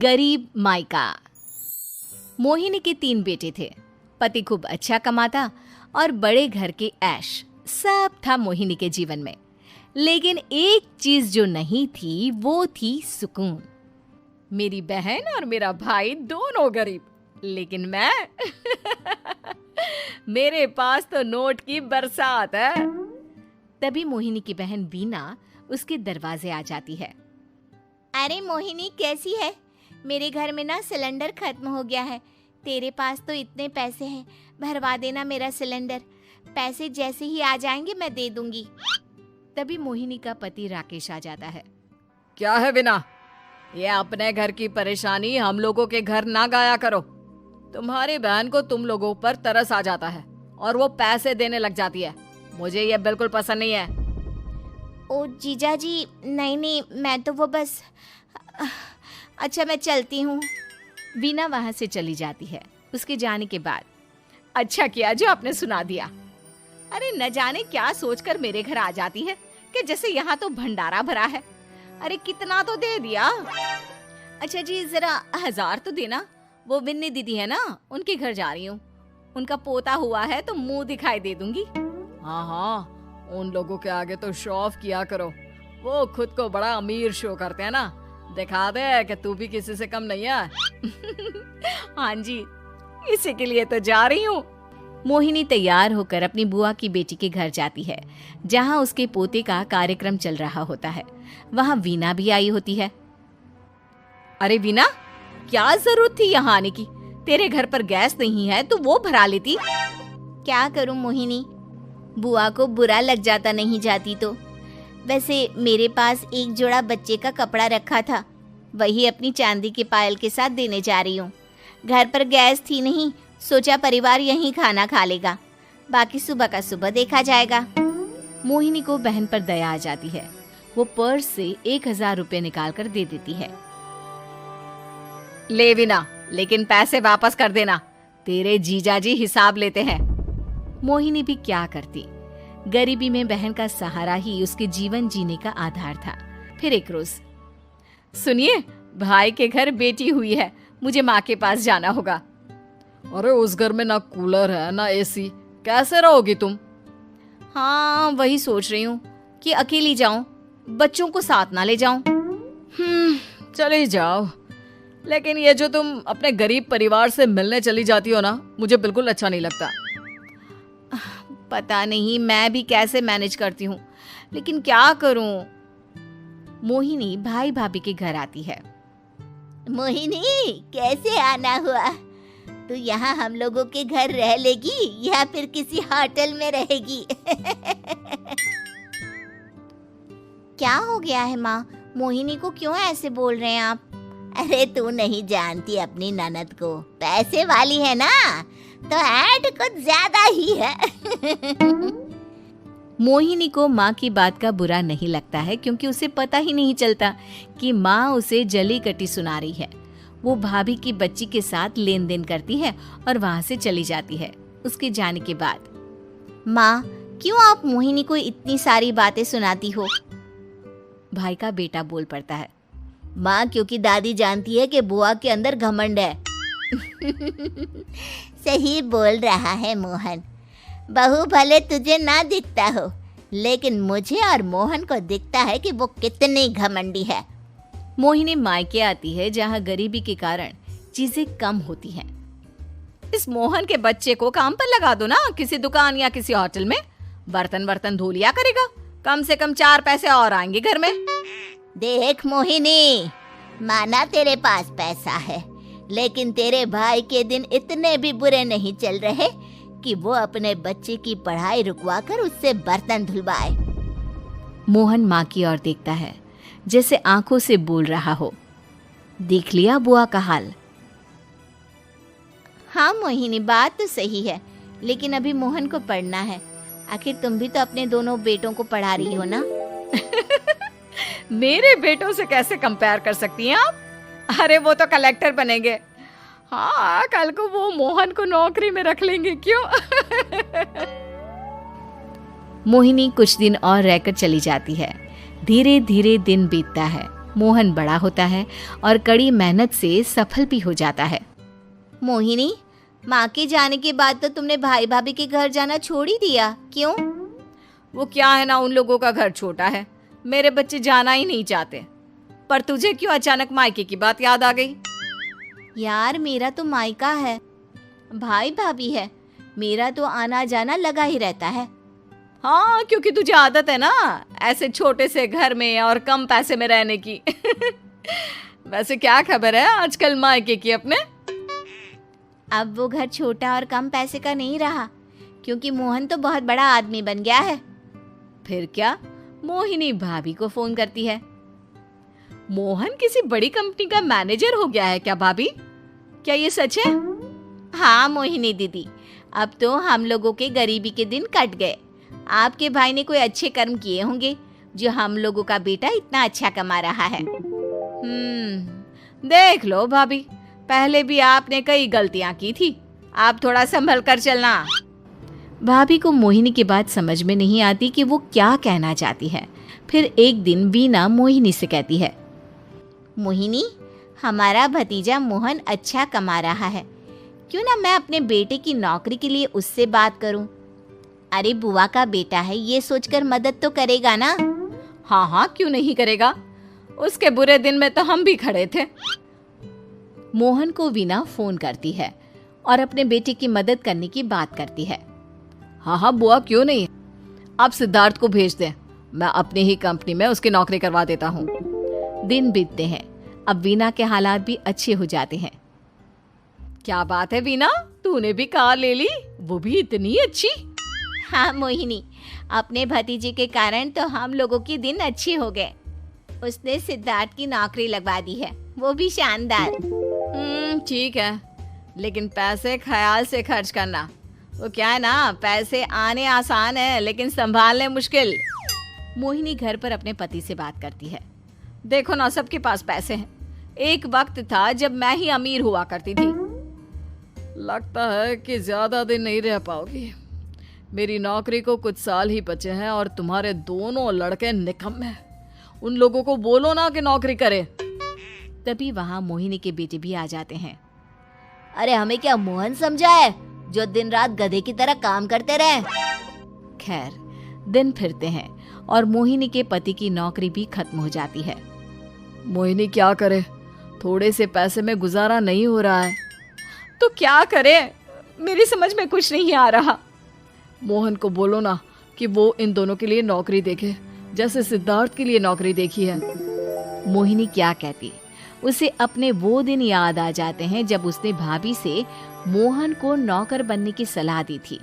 गरीब मायका। मोहिनी के 3 बेटे थे। पति खूब अच्छा कमाता और बड़े घर के ऐश सब था मोहिनी के जीवन में। लेकिन एक चीज जो नहीं थी वो थी सुकून। मेरी बहन और मेरा भाई दोनों गरीब, लेकिन मैं मेरे पास तो नोट की बरसात है। तभी मोहिनी की बहन बीना उसके दरवाजे आ जाती है। अरे मोहिनी, कैसी है? मेरे घर में ना सिलेंडर खत्म हो गया है। तेरे पास तो इतने पैसे हैं, भरवा देना मेरा सिलेंडर। पैसे जैसे ही आ जाएंगे मैं दे दूंगी। तभी मोहिनी का पति राकेश आ जाता है। क्या है बिना, ये अपने घर की परेशानी हम लोगों के घर ना गाया करो। तुम्हारी बहन को तुम लोगों पर तरस आ जाता है और वो पैसे देने लग जाती है। मुझे ये बिल्कुल पसंद नहीं है। ओ जीजा जी, नहीं, मैं तो वो बस अच्छा, मैं चलती हूँ। वीना वहां से चली जाती है। उसके जाने के बाद अच्छा किया जो आपने सुना दिया। अरे न जाने क्या सोचकर मेरे घर आ जाती है कि जैसे यहाँ तो भंडारा भरा है। अरे कितना तो दे दिया। अच्छा जी, जरा 1000 तो देना। वो बिन्नी दीदी है ना, उनके घर जा रही हूँ। उनका पोता हुआ है तो मुंह दिखाई दे दूंगी। हाँ, उन लोगों के आगे तो शो ऑफ किया करो। वो खुद को बड़ा अमीर शो करते हैं ना। दिखा दे कि तू भी किसी से कम नहीं है। हाँ जी, इसी के लिए तो जा रही हूँ। मोहिनी तैयार होकर अपनी बुआ की बेटी के घर जाती है, जहाँ उसके पोते का कार्यक्रम चल रहा होता है। वहाँ वीना भी आई होती है। अरे वीना, क्या जरूरत थी यहाँ आने की? तेरे घर पर गैस नहीं है तो वो भरा लेती। क्या करूँ मोहिनी, बुआ को बुरा लग जाता नहीं जाती तो। वैसे मेरे पास एक जोड़ा बच्चे का कपड़ा रखा था, वही अपनी चांदी के पायल के साथ देने जा रही हूँ। घर पर गैस थी नहीं, सोचा परिवार यहीं खाना खा लेगा, बाकी सुबह का सुबह देखा जाएगा। मोहिनी को बहन पर दया आ जाती है। वो पर्स से 1000 रुपए निकाल कर दे देती है। ले वीना, लेकिन पैसे वापस कर देना, तेरे जीजाजी हिसाब लेते हैं। मोहिनी भी क्या करती, गरीबी में बहन का सहारा ही उसके जीवन जीने का आधार था। फिर एक रोज, सुनिए, भाई के घर बेटी हुई है, मुझे माँ के पास जाना होगा। अरे उस घर में ना कूलर है ना एसी, कैसे रहोगी तुम? हाँ, वही सोच रही हूँ कि अकेली जाऊं, बच्चों को साथ ना ले जाऊं। चले जाओ, लेकिन ये जो तुम अपने गरीब परिवार से मिलने चली जाती हो ना, मुझे बिल्कुल अच्छा नहीं लगता। पता नहीं मैं भी कैसे मैनेज करती हूँ, लेकिन क्या करूँ। मोहिनी भाई भाभी के घर आती है। मोहिनी, कैसे आना हुआ? तू यहाँ हम लोगों के घर रह लेगी या फिर किसी होटल में रहेगी? क्या हो गया है माँ? मोहिनी को क्यों ऐसे बोल रहे हैं आप? अरे तू नहीं जानती अपनी ननद को, पैसे वाली है ना, तो ऐड कुछ ज्यादा ही है। मोहिनी को माँ की बात का बुरा नहीं लगता है, क्योंकि उसे पता ही नहीं चलता कि माँ उसे जली कटी सुना रही है। वो भाभी की बच्ची के साथ लेन देन करती है और वहाँ से चली जाती है। उसके जाने के बाद, माँ, क्यों आप मोहिनी को इतनी सारी बातें सुनाती हो? भाई का बेटा बोल पड़ता है। माँ, क्योंकि दादी जानती है कि बुआ के अंदर घमंड है। सही बोल रहा है मोहन। बहू भले तुझे ना दिखता हो, लेकिन मुझे और मोहन को दिखता है कि वो कितनी घमंडी है। मोहिनी मायके आती है, जहाँ गरीबी के कारण चीजें कम होती हैं। इस मोहन के बच्चे को काम पर लगा दो ना, किसी दुकान या किसी होटल में। बर्तन धो लिया करेगा, कम से कम 4 पैसे और आएंगे घर में। देख मोहिनी, माना तेरे पास पैसा है, लेकिन तेरे भाई के दिन इतने भी बुरे नहीं चल रहे कि वो अपने बच्चे की पढ़ाई रुकवाकर उससे बर्तन धुलवाए। मोहन माँ की ओर देखता है, जैसे आंखों से बोल रहा हो, देख लिया बुआ का हाल। हाँ मोहिनी, बात तो सही है, लेकिन अभी मोहन को पढ़ना है। आखिर तुम भी तो अपने दोनों बेटों को पढ़ा रही हो ना। मेरे बेटों से कैसे कंपेयर कर सकती हैं आप? अरे वो तो कलेक्टर बनेंगे। हाँ, कल को वो मोहन को नौकरी में रख लेंगे, क्यों? मोहिनी कुछ दिन और रहकर चली जाती है। धीरे धीरे दिन बीतता है मोहन बड़ा होता है और कड़ी मेहनत से सफल भी हो जाता है। मोहिनी, माँ के जाने के बाद तो तुमने भाई भाभी के घर जाना छोड़ ही दिया, क्यों? वो क्या है ना, उन लोगों का घर छोटा है, मेरे बच्चे जाना ही नहीं चाहते। पर तुझे क्यों अचानक मायके की बात याद आ गई? यार, मेरा तो मायका है, भाई भाभी है, मेरा तो आना जाना लगा ही रहता है। हाँ, क्योंकि तुझे आदत है ना ऐसे छोटे से घर में और कम पैसे में रहने की। वैसे क्या खबर है आजकल मायके की अपने? अब वो घर छोटा और कम पैसे का नहीं रहा, क्योंकि मोहन तो बहुत बड़ा आदमी बन गया है। फिर क्या? मोहिनी भाभी को फोन करती है। मोहन किसी बड़ी कंपनी का मैनेजर हो गया है क्या भाभी? क्या ये सच है? हाँ मोहिनी दीदी, अब तो हम लोगों के गरीबी के दिन कट गए। आपके भाई ने कोई अच्छे कर्म किए होंगे जो हम लोगों का बेटा इतना अच्छा कमा रहा है। देख लो भाभी, पहले भी आपने कई गलतियां की थी, आप थोड़ा संभल कर चलना। भाभी को मोहिनी की बात समझ में नहीं आती कि वो क्या कहना चाहती है। फिर एक दिन वीना मोहिनी से कहती है, मोहिनी, हमारा भतीजा मोहन अच्छा कमा रहा है, क्यों ना मैं अपने बेटे की नौकरी के लिए उससे बात करूं? अरे बुआ का बेटा है, ये सोचकर मदद तो करेगा ना? हाँ हाँ, क्यों नहीं करेगा, उसके बुरे दिन में तो हम भी खड़े थे। मोहन को वीना फोन करती है और अपने बेटे की मदद करने की बात करती है। हाँ हाँ बुआ, क्यों नहीं, आप सिद्धार्थ को भेज दें, मैं अपनी ही कंपनी में उसकी नौकरी करवा देता हूँ। दिन बीतते हैं, अब वीना के हालात भी अच्छे हो जाते हैं। क्या बात है वीना, तूने भी कार ले ली, वो भी इतनी अच्छी? हाँ मोहिनी, अपने भतीजे के कारण तो हम लोगों के दिन अच्छे हो गए। उसने सिद्धार्थ की नौकरी लगवा दी है, वो भी शानदार। ठीक है, लेकिन पैसे ख्याल से खर्च करना। वो क्या है ना, पैसे आने आसान है लेकिन संभालने मुश्किल। मोहिनी घर पर अपने पति से बात करती है। देखो ना, सबके पास पैसे हैं, एक वक्त था जब मैं ही अमीर हुआ करती थी। लगता है कि ज्यादा दिन नहीं रह पाओगी, मेरी नौकरी को कुछ साल ही बचे हैं और तुम्हारे दोनों लड़के निकम्मे हैं। उन लोगों को बोलो ना कि नौकरी करे। तभी वहां मोहिनी के बेटे भी आ जाते हैं। अरे हमें क्या मोहन समझा है जो दिन रात गधे की तरह काम करते रहे? खैर, दिन फिरते हैं और मोहिनी के पति की नौकरी भी खत्म हो जाती है। मोहिनी क्या करे, थोड़े से पैसे में गुजारा नहीं हो रहा है। तो क्या करे, मेरी समझ में कुछ नहीं आ रहा। मोहन को बोलो ना कि वो इन दोनों के लिए नौकरी देखे, जैसे सिद्धार्थ के लिए नौकरी देखी है। मोहिनी क्या कहती, उसे अपने वो दिन याद आ जाते हैं जब उसने भाभी से मोहन को नौकर बनने की सलाह दी थी।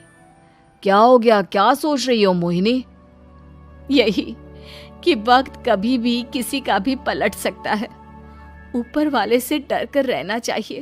क्या हो गया, क्या सोच रही हो मोहिनी? यही कि वक्त कभी भी किसी का भी पलट सकता है, ऊपर वाले से डर कर रहना चाहिए।